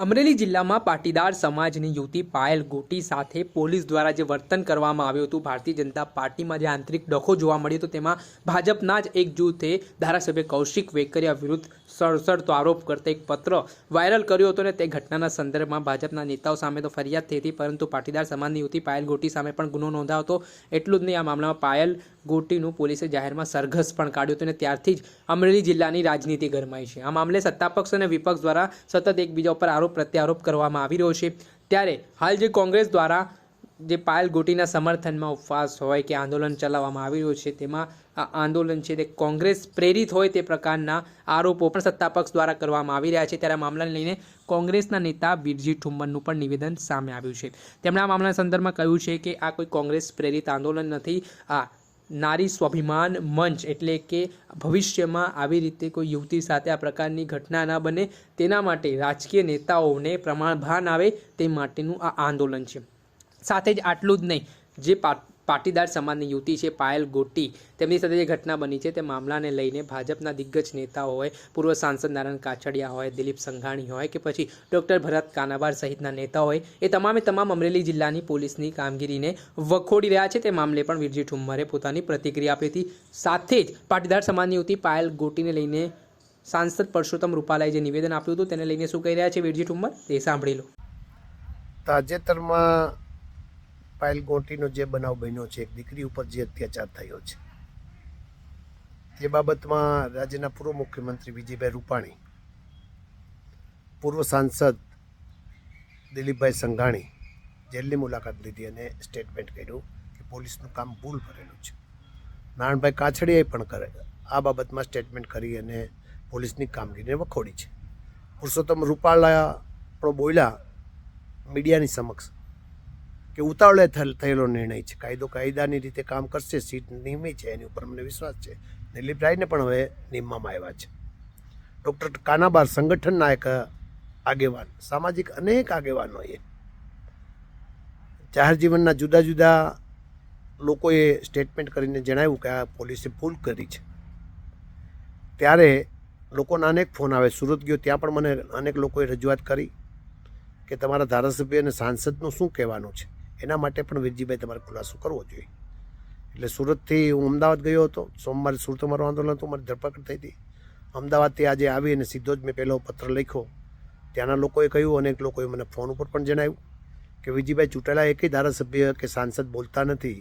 અમરેલી જિલ્લામાં પાટીદાર સમાજની યુવતી પાયલ ગોટી સાથે પોલીસ દ્વારા જે વર્તન કરવામાં આવ્યું હતું, ભારતીય જનતા પાર્ટીમાં જે આંતરિક ડખો જોવા મળ્યો હતો, તેમાં ભાજપના જ એક જૂથે ધારાસભ્ય કૌશિક વેકરિયા વિરુદ્ધ સડસડતો આરોપ કરતા એક પત્ર વાયરલ કર્યો હતો અને તે ઘટનાના સંદર્ભમાં ભાજપના નેતાઓ સામે તો ફરિયાદ થઈ હતી, પરંતુ પાટીદાર સમાજની યુવતી પાયલ ગોટી સામે પણ ગુનો નોંધાયો હતો। એટલું જ નહીં, આ મામલામાં પાયલ ગોટીનું પોલીસે જાહેરમાં સરઘસ પણ કાઢ્યું હતું અને ત્યારથી જ અમરેલી જિલ્લાની રાજનીતિ ગરમાઈ છે। આ મામલે સત્તાપક્ષ અને વિપક્ષ દ્વારા સતત એકબીજા ઉપર આરોપ પ્રત્યારોપ કરવામાં આવી રહ્યો છે। ત્યારે હાલ જે કોંગ્રેસ દ્વારા જે પાયલ ગોટીના સમર્થનમાં ઉપવાસ હોય કે આંદોલન ચલાવવામાં આવી રહ્યું છે, તેમાં આ આંદોલન છે તે કોંગ્રેસ પ્રેરિત હોય તે પ્રકારના આરોપો પણ સત્તાપક્ષ દ્વારા કરવામાં આવી રહ્યા છે। ત્યારે આ મામલાને લઈને કોંગ્રેસના નેતા બિરજી ઠુમ્મરનું પણ નિવેદન સામે આવ્યું છે। તેમણે આ મામલાના સંદર્ભમાં કહ્યું છે કે આ કોઈ કોંગ્રેસ પ્રેરિત આંદોલન નથી, આ નારી સ્વાભિમાન મંચ એટલે કે ભવિષ્યમાં આવી રીતે કોઈ યુવતી સાથે આ પ્રકારની ઘટના ન બને તેના માટે રાજકીય નેતાઓને પ્રમાણભાન આવે તે માટેનું આ આંદોલન છે। સાથે જ આટલું જ નહીં, જે પાટીદાર સમાજની યુવતી છે પાયલ ગોટી, તેમની સાથે જે ઘટના બની છે તે મામલાને લઈને ભાજપના દિગ્ગજ નેતાઓ હોય, પૂર્વ સાંસદ નારાયણ કાછડિયા હોય, દિલીપ સંઘાણી હોય કે પછી ડૉક્ટર ભરત કાનાબાર સહિતના નેતાઓ હોય, એ તમામે તમામ અમરેલી જિલ્લાની પોલીસની કામગીરીને વખોડી રહ્યા છે। તે મામલે પણ બિરજી ઠુમ્મરે પોતાની પ્રતિક્રિયા આપી હતી। સાથે જ પાટીદાર સમાજની યુવતી પાયલ ગોટીને લઈને સાંસદ પરસોત્તમ રૂપાલાએ જે નિવેદન આપ્યું હતું તેને લઈને શું કહી રહ્યા છે બિરજી ઠુમ્મર, તે સાંભળી લો। તાજેતરમાં પાયલ ગોટીનો જે બનાવ બન્યો છે, એક દીકરી ઉપર જે અત્યાચાર થયો છે, તે બાબતમાં રાજ્યના પૂર્વ મુખ્યમંત્રી વિજયભાઈ રૂપાણી, પૂર્વ સાંસદ દિલીપભાઈ સંઘાણી જેલની મુલાકાત લીધી અને સ્ટેટમેન્ટ કર્યું કે પોલીસનું કામ ભૂલ ભરેલું છે। નારાયણભાઈ કાછડિયાએ પણ આ બાબતમાં સ્ટેટમેન્ટ કરી અને પોલીસની કામગીરીને વખોડી છે। પુરુષોત્તમ રૂપાલા પણ બોલ્યા મીડિયાની સમક્ષ કે ઉતાવળે થયેલો નિર્ણય છે, કાયદો કાયદાની રીતે કામ કરશે, સીટ નિયમી છે, એની ઉપર અમને વિશ્વાસ છે। દિલીપરાયને પણ હવે નિમવામાં આવ્યા છે। ડૉક્ટર કાનાબાર સંગઠનના એક આગેવાન, સામાજિક અનેક આગેવાનોએ, જાહેર જીવનના જુદા જુદા લોકોએ સ્ટેટમેન્ટ કરીને જણાવ્યું કે આ પોલીસે ભૂલ કરી છે। ત્યારે લોકોના અનેક ફોન આવે, સુરત ગયો ત્યાં પણ મને અનેક લોકોએ રજૂઆત કરી કે તમારા ધારાસભ્ય અને સાંસદનું શું કહેવાનું છે, એના માટે પણ વીરજીભાઈ તમારે ખુલાસો કરવો જોઈએ। એટલે સુરતથી હું અમદાવાદ ગયો હતો, સોમવારે સુરત મારું આંદોલન હતું, મારી ધરપકડ થઈ હતી। અમદાવાદથી આજે આવી અને સીધો જ મેં પહેલો પત્ર લખ્યો। ત્યાંના લોકોએ કહ્યું, અનેક લોકોએ મને ફોન ઉપર પણ જણાવ્યું કે વિજયભાઈ ચૂંટાયેલા એકેય ધારાસભ્ય કે સાંસદ બોલતા નથી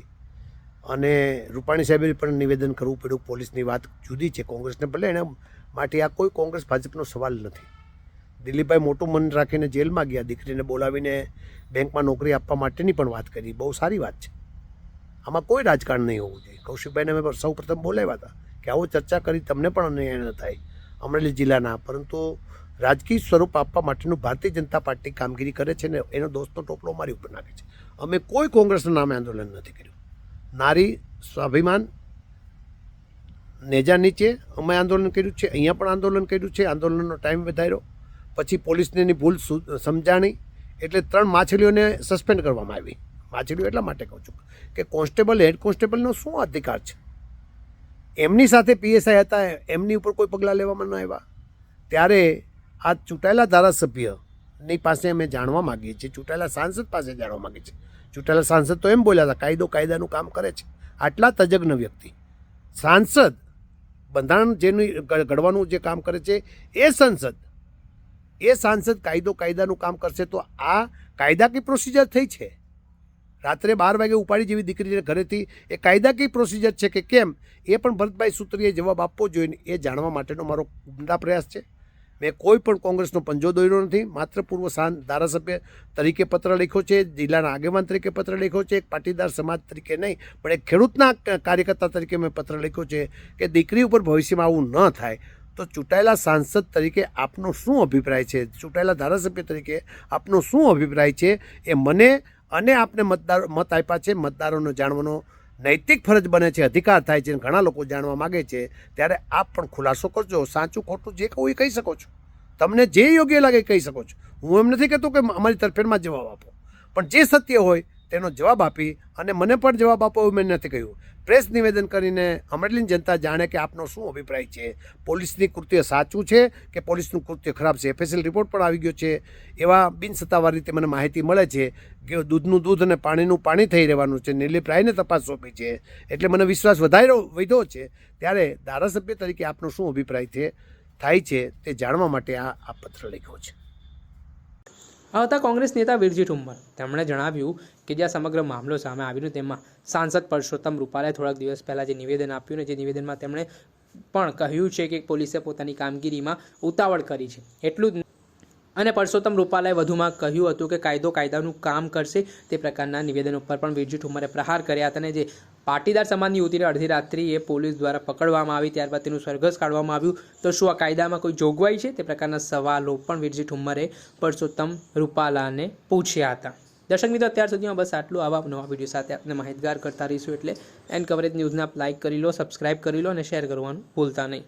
અને રૂપાણી સાહેબે પણ નિવેદન કરવું પડ્યું। પોલીસની વાત જુદી છે, કોંગ્રેસને ભલે એના માટે આ કોઈ કોંગ્રેસ ભાજપનો સવાલ નથી। દિલીપભાઈ મોટું મન રાખીને જેલમાં ગયા, દીકરીને બોલાવીને બેંકમાં નોકરી આપવા માટેની પણ વાત કરી, બહુ સારી વાત છે, આમાં કોઈ રાજકારણ નહીં હોવું જોઈએ। કૌશિકભાઈને મેં સૌ પ્રથમ બોલાવ્યા હતા કે આવો ચર્ચા કરી, તમને પણ અન્યાય ન થાય અમરેલી જિલ્લાના, પરંતુ રાજકીય સ્વરૂપ આપવા માટેનું ભારતીય જનતા પાર્ટી કામગીરી કરે છે ને એનો દોસ્તનો ટોપલો મારી ઉપર નાખે છે। અમે કોઈ કોંગ્રેસના નામે આંદોલન નથી કર્યું। નારી સ્વાભિમાન નેજા નીચે અમે આંદોલન કર્યું છે, અહીંયા પણ આંદોલન કર્યું છે। આંદોલનનો ટાઈમ વધાર્યો, પછી પોલીસને એની ભૂલ સમજાણી એટલે 3 માછલીઓને સસ્પેન્ડ કરવામાં આવી। માછલીઓ એટલા માટે કહું છું કે કોન્સ્ટેબલ, હેડ કોન્સ્ટેબલનો શું અધિકાર છે? એમની સાથે પીએસઆઈ હતા, એમની ઉપર કોઈ પગલાં લેવામાં ન આવ્યા। ત્યારે આ ચૂંટાયેલા ધારાસભ્યની પાસે અમે જાણવા માગીએ છીએ, ચૂંટાયેલા સાંસદ પાસે જાણવા માગીએ છીએ। ચૂંટાયેલા સાંસદ તો એમ બોલ્યા હતા કાયદો કાયદાનું કામ કરે છે। આટલા તજજ્ઞ વ્યક્તિ, સાંસદ બંધારણ જેનું ઘડવાનું જે કામ કરે છે એ સાંસદ કાયદો કાયદાનું કામ કરશે તો આ કાયદાકીય પ્રોસિજર થઈ છે। રાત્રે 12 વાગે ઉપાડી જેવી દીકરીને ઘરેથી એ કાયદાકીય પ્રોસિજર છે કે કેમ, એ પણ ભરતભાઈ સૂત્રીએ જવાબ આપવો જોઈએ, એ જાણવા માટેનો મારો ઉમદા પ્રયાસ છે। મેં કોઈ પણ કોંગ્રેસનો પંજો દોર્યો નથી, માત્ર પૂર્વ ધારાસભ્ય તરીકે પત્ર લખ્યો છે, જિલ્લાના આગેવાન તરીકે પત્ર લખ્યો છે, એક પાટીદાર સમાજ તરીકે નહીં પણ એક ખેડૂતના કાર્યકર્તા તરીકે મેં પત્ર લખ્યો છે કે દીકરી ઉપર ભવિષ્યમાં આવું ન થાય। તો ચૂંટાયેલા સાંસદ તરીકે આપનો શું અભિપ્રાય છે, ચૂંટાયેલા ધારાસભ્ય તરીકે આપનો શું અભિપ્રાય છે, એ મને અને આપને મત આપ્યા છે, મતદારોને જાણવાનો નૈતિક ફરજ બને છે, અધિકાર થાય છે, ઘણા લોકો જાણવા માગે છે। ત્યારે આપ પણ ખુલાસો કરજો, સાચું ખોટું જે કહું એ કહી શકો છો, તમને જે યોગ્ય લાગે કહી શકો છો। હું એમ નથી કહેતો કે અમારી તરફેણમાં જવાબ આપો, પણ જે સત્ય હોય તેનો જવાબ આપી અને મને પણ જવાબ આપો એવું મેં નથી કહ્યું. પ્રેસ નિવેદન કરીને અમરેલીની જનતા જાણે કે આપનો શું અભિપ્રાય છે, પોલીસની કૃત્ય સાચું છે કે પોલીસનું કૃત્ય ખરાબ છે. FSL રિપોર્ટ પણ આવી ગયો છે. એવા બિનસત્તાવાર રીતે મને માહિતી મળે છે કે દૂધનું દૂધ અને પાણીનું પાણી થઈ રહેવાનું છે. નિર્લિપ રાયને તપાસ સોંપી છે એટલે મને વિશ્વાસ વધ્યો છે. ત્યારે ધારાસભ્ય તરીકે આપનો શું અભિપ્રાય થાય છે તે જાણવા માટે આ પત્ર લખ્યો છે. આ હતા કોંગ્રેસ નેતા વીરજી ઠુમ્મર. તેમણે જણાવ્યું કે જે આ સમગ્ર મામલો સામે આવ્યો તેમાં સાંસદ પરસોત્તમ રૂપાલાએ થોડાક દિવસ પહેલાં જે નિવેદન આપ્યું ને જે નિવેદનમાં તેમણે પણ કહ્યું છે કે પોલીસે પોતાની કામગીરીમાં ઉતાવળ કરી છે એટલું જ. અને પરસોત્તમ રૂપાલાએ વધુમાં કહ્યું હતું કે કાયદો કાયદાનું કામ કરશે. તે પ્રકારના નિવેદન ઉપર પણ વીરજી ઠુમ્મરે પ્રહાર કર્યા હતા. અને જે પાટીદાર સમાજની યુવતીને અડધી રાત્રિએ પોલીસ દ્વારા પકડવામાં આવી, ત્યારબાદ તેનું સરઘસ કાઢવામાં આવ્યું. તો શું આ કાયદામાં કોઈ જોગવાઈ છે? તે પ્રકારના સવાલો પણ વીરજી ઠુમ્મરે પરસોત્તમ રૂપાલાને પૂછ્યા હતા. દર્શક મિત્રો, અત્યાર સુધીમાં બસ આટલું. આવા નવા વિડીયો સાથે આપણે માહિતગાર કરતા રહીશું. એટલે એન કવરેજ ન્યૂઝને આપ લાઇક કરી લો, સબસ્ક્રાઇબ કરી લો અને શેર કરવાનું ભૂલતા નહીં.